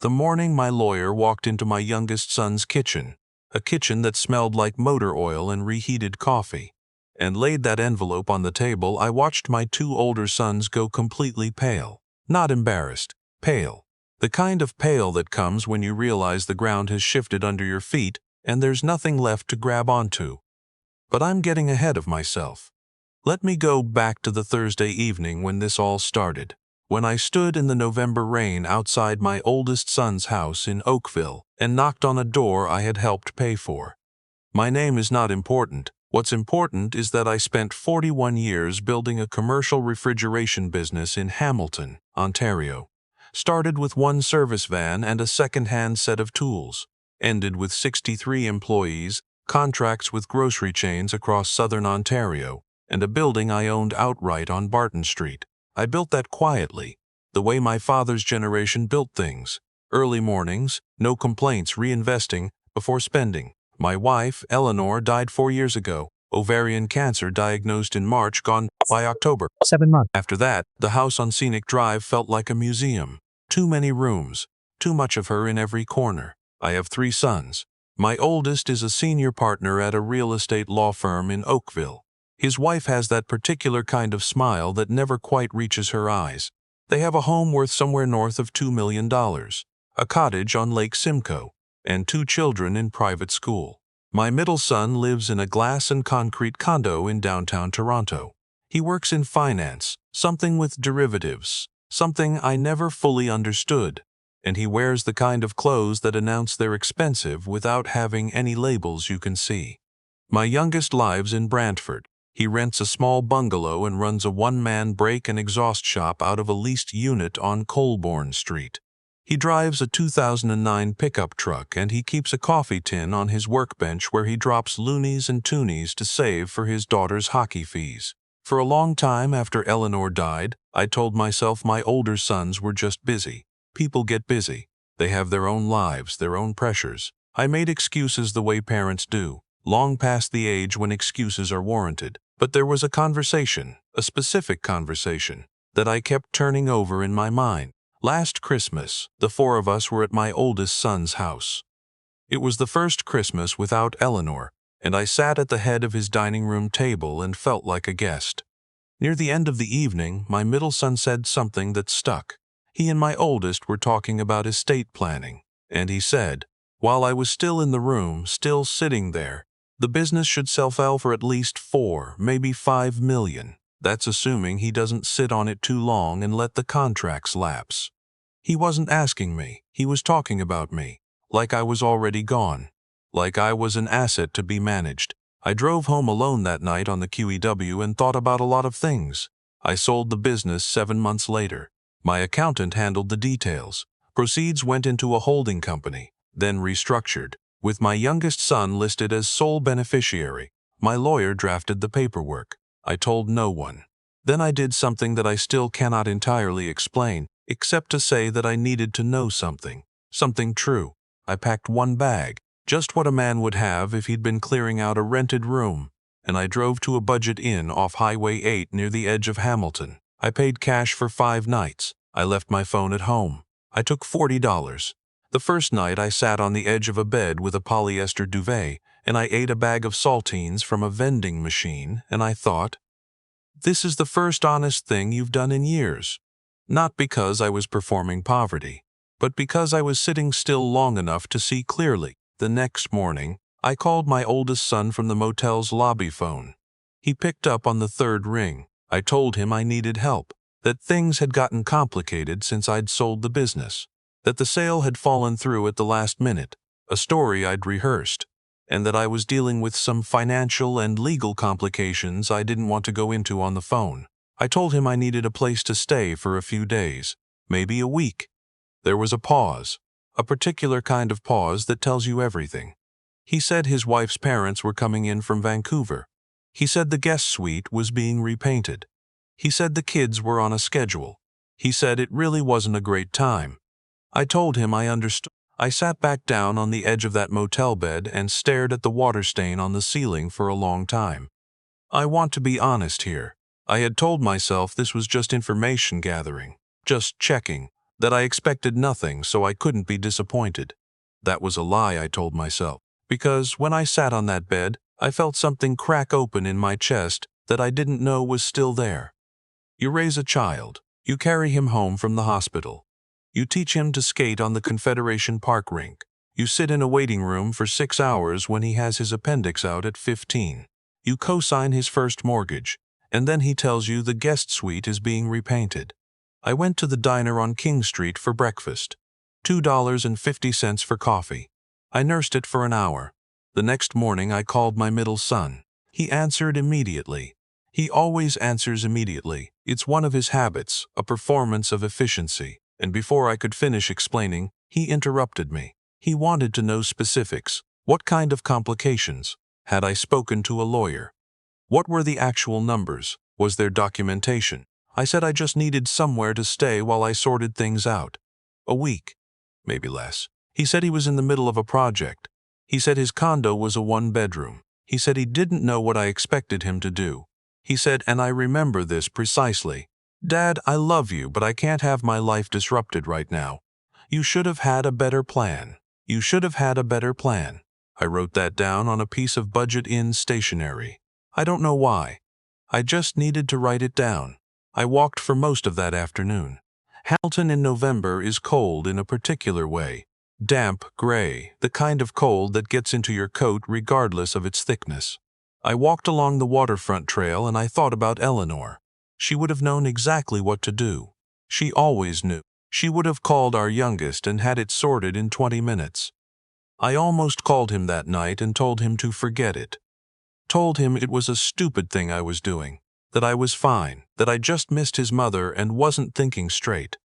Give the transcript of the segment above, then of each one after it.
The morning my lawyer walked into my youngest son's kitchen, a kitchen that smelled like motor oil and reheated coffee, and laid that envelope on the table, I watched my two older sons go completely pale. Not embarrassed, pale. The kind of pale that comes when you realize the ground has shifted under your feet and there's nothing left to grab onto. But I'm getting ahead of myself. Let me go back to the Thursday evening when this all started, when I stood in the November rain outside my oldest son's house in Oakville and knocked on a door I had helped pay for. My name is not important. What's important is that I spent 41 years building a commercial refrigeration business in Hamilton, Ontario. Started with one service van and a second-hand set of tools. Ended with 63 employees, contracts with grocery chains across southern Ontario, and a building I owned outright on Barton Street. I built that quietly, the way my father's generation built things. Early mornings, no complaints, reinvesting before spending. My wife, Eleanor, died 4 years ago. Ovarian cancer diagnosed in March, gone by October. 7 months. After that, the house on Scenic Drive felt like a museum. Too many rooms, too much of her in every corner. I have 3 sons. My oldest is a senior partner at a real estate law firm in Oakville. His wife has that particular kind of smile that never quite reaches her eyes. They have a home worth somewhere north of $2 million, a cottage on Lake Simcoe, and 2 children in private school. My middle son lives in a glass and concrete condo in downtown Toronto. He works in finance, something with derivatives, something I never fully understood, and he wears the kind of clothes that announce they're expensive without having any labels you can see. My youngest lives in Brantford. He rents a small bungalow and runs a one-man brake and exhaust shop out of a leased unit on Colborne Street. He drives a 2009 pickup truck, and he keeps a coffee tin on his workbench where he drops loonies and toonies to save for his daughter's hockey fees. For a long time after Eleanor died, I told myself my older sons were just busy. People get busy. They have their own lives, their own pressures. I made excuses the way parents do, long past the age when excuses are warranted. But there was a conversation, a specific conversation, that I kept turning over in my mind. Last Christmas, the 4 of us were at my oldest son's house. It was the first Christmas without Eleanor, and I sat at the head of his dining room table and felt like a guest. Near the end of the evening, my middle son said something that stuck. He and my oldest were talking about estate planning, and he said, while I was still in the room, still sitting there, the business should sell for at least 4, maybe 5 million. That's assuming he doesn't sit on it too long and let the contracts lapse. He wasn't asking me, he was talking about me, like I was already gone, like I was an asset to be managed. I drove home alone that night on the QEW and thought about a lot of things. I sold the business 7 months later. My accountant handled the details. Proceeds went into a holding company, then restructured, with my youngest son listed as sole beneficiary. My lawyer drafted the paperwork. I told no one. Then I did something that I still cannot entirely explain, except to say that I needed to know something true. I packed 1 bag, just what a man would have if he'd been clearing out a rented room, and I drove to a budget inn off Highway 8 near the edge of Hamilton. I paid cash for 5 nights. I left my phone at home. I took $40. The first night I sat on the edge of a bed with a polyester duvet, and I ate a bag of saltines from a vending machine, and I thought, this is the first honest thing you've done in years. Not because I was performing poverty, but because I was sitting still long enough to see clearly. The next morning, I called my oldest son from the motel's lobby phone. He picked up on the 3rd ring. I told him I needed help, that things had gotten complicated since I'd sold the business, that the sale had fallen through at the last minute, a story I'd rehearsed, and that I was dealing with some financial and legal complications I didn't want to go into on the phone. I told him I needed a place to stay for a few days, maybe a week. There was a pause, a particular kind of pause that tells you everything. He said his wife's parents were coming in from Vancouver. He said the guest suite was being repainted. He said the kids were on a schedule. He said it really wasn't a great time. I told him I understood. I sat back down on the edge of that motel bed and stared at the water stain on the ceiling for a long time. I want to be honest here. I had told myself this was just information gathering, just checking, that I expected nothing so I couldn't be disappointed. That was a lie, I told myself, because when I sat on that bed, I felt something crack open in my chest that I didn't know was still there. You raise a child. You carry him home from the hospital. You teach him to skate on the Confederation Park rink. You sit in a waiting room for 6 hours when he has his appendix out at 15. You co-sign his first mortgage, and then he tells you the guest suite is being repainted. I went to the diner on King Street for breakfast. $2.50 for coffee. I nursed it for an hour. The next morning I called my middle son. He answered immediately. He always answers immediately. It's one of his habits, a performance of efficiency. And before I could finish explaining, he interrupted me. He wanted to know specifics. What kind of complications? Had I spoken to a lawyer? What were the actual numbers? Was there documentation? I said I just needed somewhere to stay while I sorted things out. A week, maybe less. He said he was in the middle of a project. He said his condo was a one-bedroom. He said he didn't know what I expected him to do. He said, and I remember this precisely, "Dad, I love you, but I can't have my life disrupted right now. You should have had a better plan. You should have had a better plan." I wrote that down on a piece of budget-in stationery. I don't know why. I just needed to write it down. I walked for most of that afternoon. Hamilton in November is cold in a particular way. Damp, gray, the kind of cold that gets into your coat regardless of its thickness. I walked along the waterfront trail and I thought about Eleanor. She would have known exactly what to do. She always knew. She would have called our youngest and had it sorted in 20 minutes. I almost called him that night and told him to forget it. Told him it was a stupid thing I was doing, that I was fine, that I just missed his mother and wasn't thinking straight.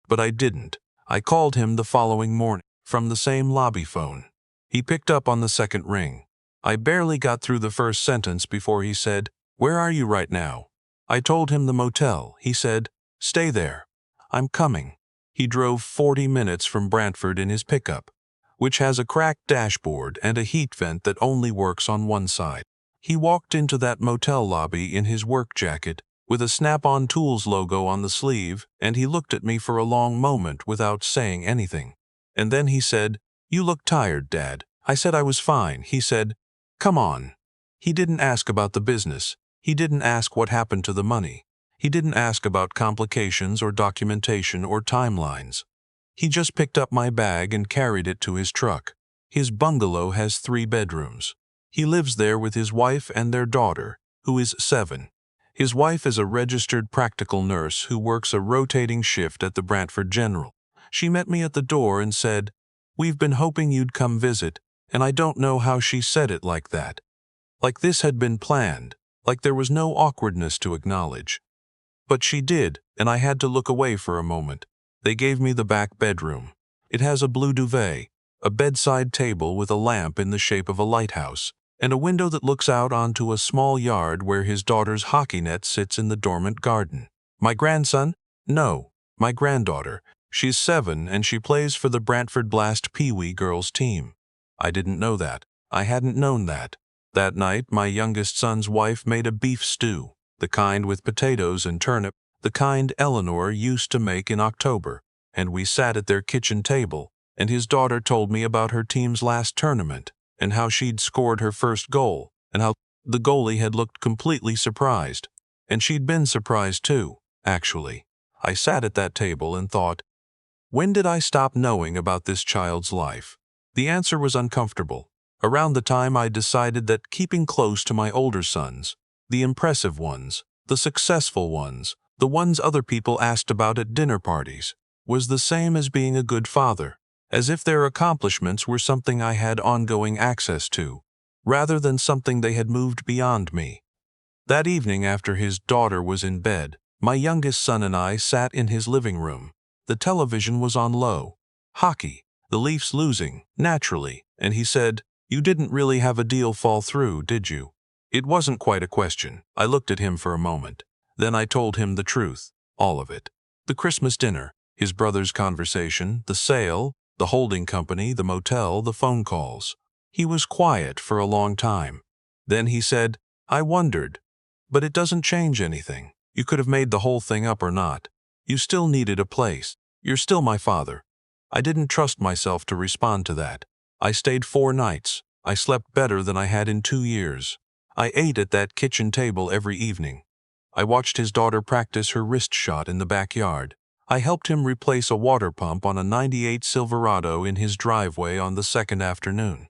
But I didn't. I called him the following morning, from the same lobby phone. He picked up on the second ring. I barely got through the first sentence before he said, "Where are you right now?" I told him the motel. He said, "Stay there. I'm coming." He drove 40 minutes from Brantford in his pickup, which has a cracked dashboard and a heat vent that only works on one side. He walked into that motel lobby in his work jacket, with a Snap-on Tools logo on the sleeve, and he looked at me for a long moment without saying anything. And then he said, "You look tired, Dad." I said I was fine. He said, "Come on." He didn't ask about the business. He didn't ask what happened to the money. He didn't ask about complications or documentation or timelines. He just picked up my bag and carried it to his truck. His bungalow has 3 bedrooms. He lives there with his wife and their daughter, who is 7. His wife is a registered practical nurse who works a rotating shift at the Brantford General. She met me at the door and said, "We've been hoping you'd come visit," and I don't know how she said it like that. Like this had been planned, like there was no awkwardness to acknowledge. But she did, and I had to look away for a moment. They gave me the back bedroom. It has a blue duvet, a bedside table with a lamp in the shape of a lighthouse, and a window that looks out onto a small yard where his daughter's hockey net sits in the dormant garden. My grandson? No, my granddaughter. She's 7 and she plays for the Brantford Blast Pee-wee girls team. I didn't know that. I hadn't known that. That night, my youngest son's wife made a beef stew, the kind with potatoes and turnip, the kind Eleanor used to make in October, and we sat at their kitchen table, and his daughter told me about her team's last tournament, and how she'd scored her first goal, and how the goalie had looked completely surprised. And she'd been surprised too, actually. I sat at that table and thought, when did I stop knowing about this child's life? The answer was uncomfortable. Around the time I decided that keeping close to my older sons, the impressive ones, the successful ones, the ones other people asked about at dinner parties, was the same as being a good father, as if their accomplishments were something I had ongoing access to, rather than something they had moved beyond me. That evening after his daughter was in bed, my youngest son and I sat in his living room. The television was on low. Hockey, the Leafs losing, naturally, and he said, "You didn't really have a deal fall through, did you?" It wasn't quite a question. I looked at him for a moment. Then I told him the truth, all of it. The Christmas dinner, his brother's conversation, the sale, the holding company, the motel, the phone calls. He was quiet for a long time. Then he said, "I wondered. But it doesn't change anything. You could have made the whole thing up or not. You still needed a place. "You're still my father." I didn't trust myself to respond to that. I stayed 4 nights. I slept better than I had in 2 years. I ate at that kitchen table every evening. I watched his daughter practice her wrist shot in the backyard. I helped him replace a water pump on a '98 Silverado in his driveway on the second afternoon.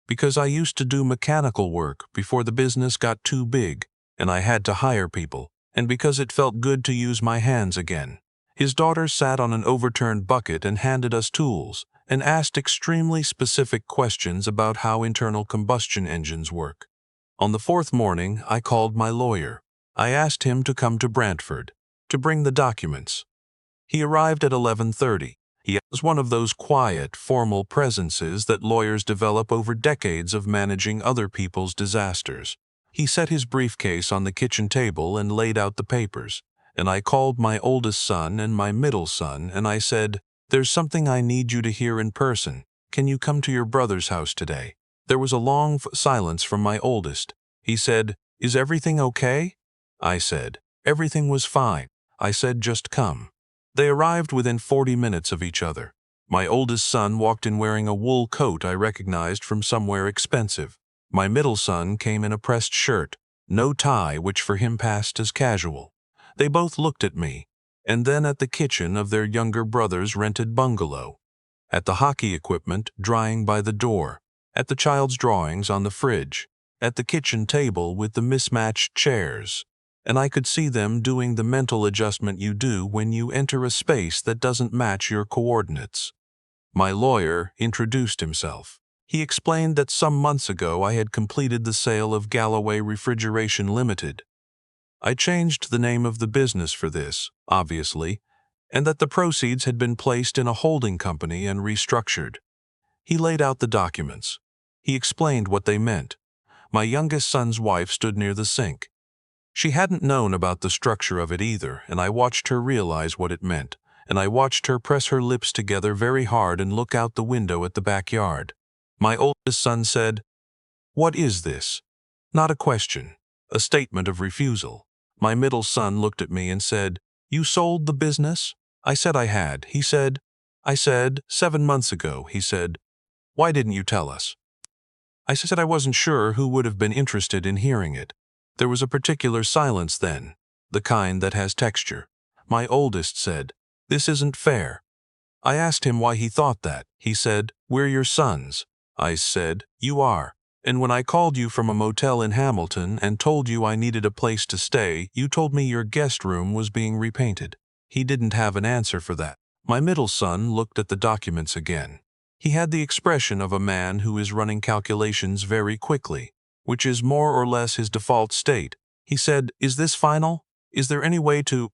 Because I used to do mechanical work before the business got too big, and I had to hire people, and because it felt good to use my hands again. His daughter sat on an overturned bucket and handed us tools, and asked extremely specific questions about how internal combustion engines work. On the fourth morning, I called my lawyer. I asked him to come to Brantford, to bring the documents. He arrived at 11:30. He was one of those quiet, formal presences that lawyers develop over decades of managing other people's disasters. He set his briefcase on the kitchen table and laid out the papers, and I called my oldest son and my middle son, and I said, "There's something I need you to hear in person. Can you come to your brother's house today?" There was a long silence from my oldest. He said, "Is everything okay?" I said, "Everything was fine." I said, "Just come." They arrived within 40 minutes of each other. My oldest son walked in wearing a wool coat I recognized from somewhere expensive. My middle son came in a pressed shirt, no tie, which for him passed as casual. They both looked at me, and then at the kitchen of their younger brother's rented bungalow, at the hockey equipment drying by the door, at the child's drawings on the fridge, at the kitchen table with the mismatched chairs. And I could see them doing the mental adjustment you do when you enter a space that doesn't match your coordinates. My lawyer introduced himself. He explained that some months ago I had completed the sale of Galloway Refrigeration Limited. I changed the name of the business for this, obviously, and that the proceeds had been placed in a holding company and restructured. He laid out the documents. He explained what they meant. My youngest son's wife stood near the sink. She hadn't known about the structure of it either, and I watched her realize what it meant, and I watched her press her lips together very hard and look out the window at the backyard. My oldest son said, "What is this?" Not a question, a statement of refusal. My middle son looked at me and said, "You sold the business?" I said I had. I said, 7 months ago. He said, "Why didn't you tell us?" I said I wasn't sure who would have been interested in hearing it. There was a particular silence then, the kind that has texture. My oldest said, "This isn't fair." I asked him why he thought that. He said, "We're your sons." I said, "You are. And when I called you from a motel in Hamilton and told you I needed a place to stay, you told me your guest room was being repainted." He didn't have an answer for that. My middle son looked at the documents again. He had the expression of a man who is running calculations very quickly, which is more or less his default state. He said, "Is this final? Is there any way to—"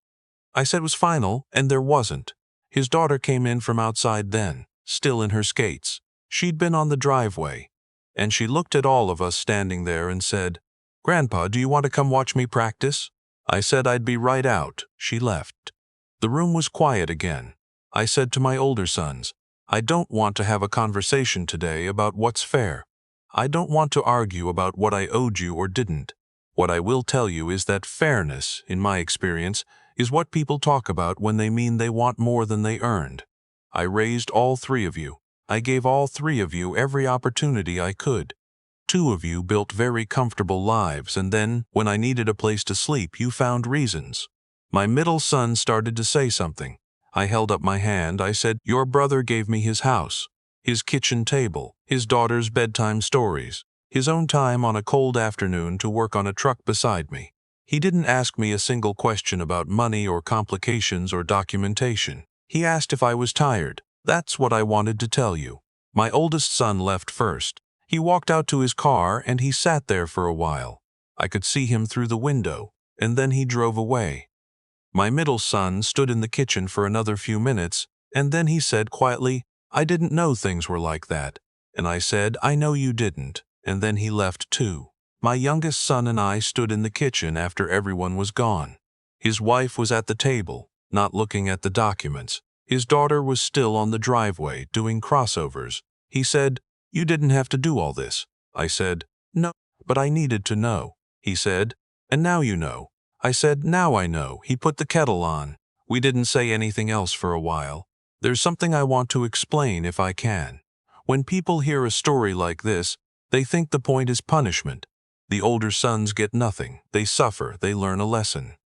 I said it was final, and there wasn't. His daughter came in from outside then, still in her skates. She'd been on the driveway, and she looked at all of us standing there and said, "Grandpa, do you want to come watch me practice?" I said I'd be right out. She left. The room was quiet again. I said to my older sons, "I don't want to have a conversation today about what's fair. I don't want to argue about what I owed you or didn't. What I will tell you is that fairness, in my experience, is what people talk about when they mean they want more than they earned. I raised all 3 of you. I gave all 3 of you every opportunity I could. 2 of you built very comfortable lives, and then, when I needed a place to sleep, you found reasons." My middle son started to say something. I held up my hand. I said, "Your brother gave me his house, his kitchen table, his daughter's bedtime stories, his own time on a cold afternoon to work on a truck beside me. He didn't ask me a single question about money or complications or documentation. He asked if I was tired. That's what I wanted to tell you." My oldest son left first. He walked out to his car and he sat there for a while. I could see him through the window, and then he drove away. My middle son stood in the kitchen for another few minutes, and then he said quietly, "I didn't know things were like that." And I said, "I know you didn't," and then he left too. My youngest son and I stood in the kitchen after everyone was gone. His wife was at the table, not looking at the documents. His daughter was still on the driveway, doing crossovers. He said, "You didn't have to do all this." I said, "No, but I needed to know." He said, "And now you know." I said, "Now I know." He put the kettle on. We didn't say anything else for a while. There's something I want to explain if I can. When people hear a story like this, they think the point is punishment. The older sons get nothing, they suffer, they learn a lesson.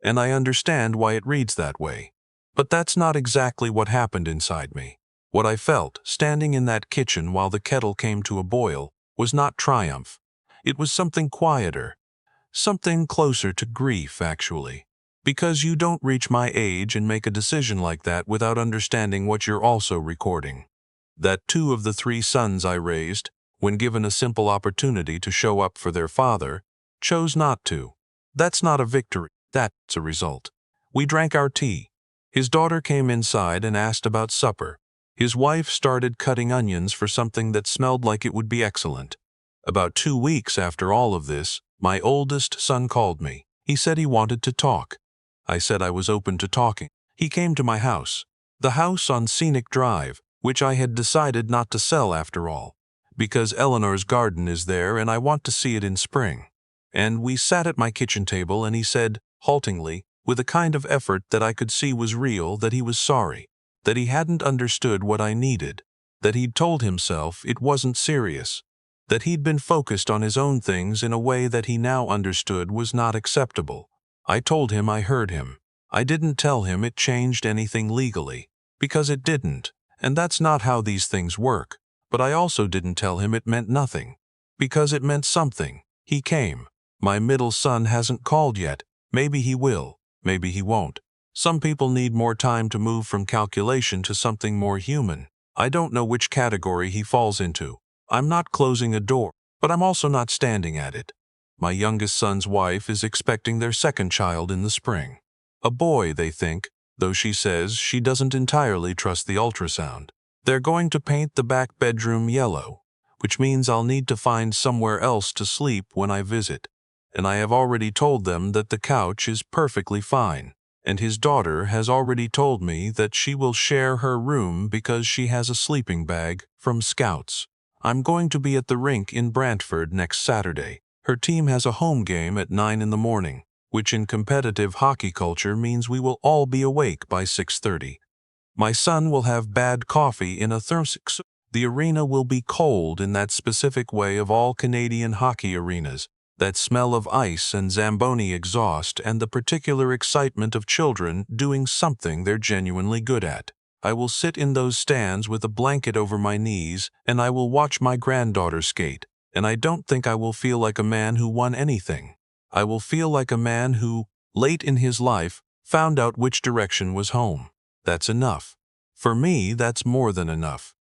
And I understand why it reads that way. But that's not exactly what happened inside me. What I felt, standing in that kitchen while the kettle came to a boil, was not triumph. It was something quieter, something closer to grief, actually. Because you don't reach my age and make a decision like that without understanding what you're also recording. That 2 of the 3 sons I raised, when given a simple opportunity to show up for their father, chose not to. That's not a victory, that's a result. We drank our tea. His daughter came inside and asked about supper. His wife started cutting onions for something that smelled like it would be excellent. About 2 weeks after all of this, my oldest son called me. He said he wanted to talk. I said I was open to talking. He came to my house, the house on Scenic Drive, which I had decided not to sell after all, because Eleanor's garden is there and I want to see it in spring. And we sat at my kitchen table and he said, haltingly, with a kind of effort that I could see was real, that he was sorry, that he hadn't understood what I needed, that he'd told himself it wasn't serious, that he'd been focused on his own things in a way that he now understood was not acceptable. I told him I heard him. I didn't tell him it changed anything legally, because it didn't, and that's not how these things work. But I also didn't tell him it meant nothing, because it meant something. He came. My middle son hasn't called yet. Maybe he will, maybe he won't. Some people need more time to move from calculation to something more human. I don't know which category he falls into. I'm not closing a door, but I'm also not standing at it. My youngest son's wife is expecting their 2nd child in the spring. A boy, they think, though she says she doesn't entirely trust the ultrasound. They're going to paint the back bedroom yellow, which means I'll need to find somewhere else to sleep when I visit. And I have already told them that the couch is perfectly fine. And his daughter has already told me that she will share her room because she has a sleeping bag from Scouts. I'm going to be at the rink in Brantford next Saturday. Her team has a home game at 9 in the morning, which in competitive hockey culture means we will all be awake by 6:30. My son will have bad coffee in a thermos. The arena will be cold in that specific way of all Canadian hockey arenas, that smell of ice and Zamboni exhaust and the particular excitement of children doing something they're genuinely good at. I will sit in those stands with a blanket over my knees and I will watch my granddaughter skate, and I don't think I will feel like a man who won anything. I will feel like a man who, late in his life, found out which direction was home. That's enough. For me, that's more than enough.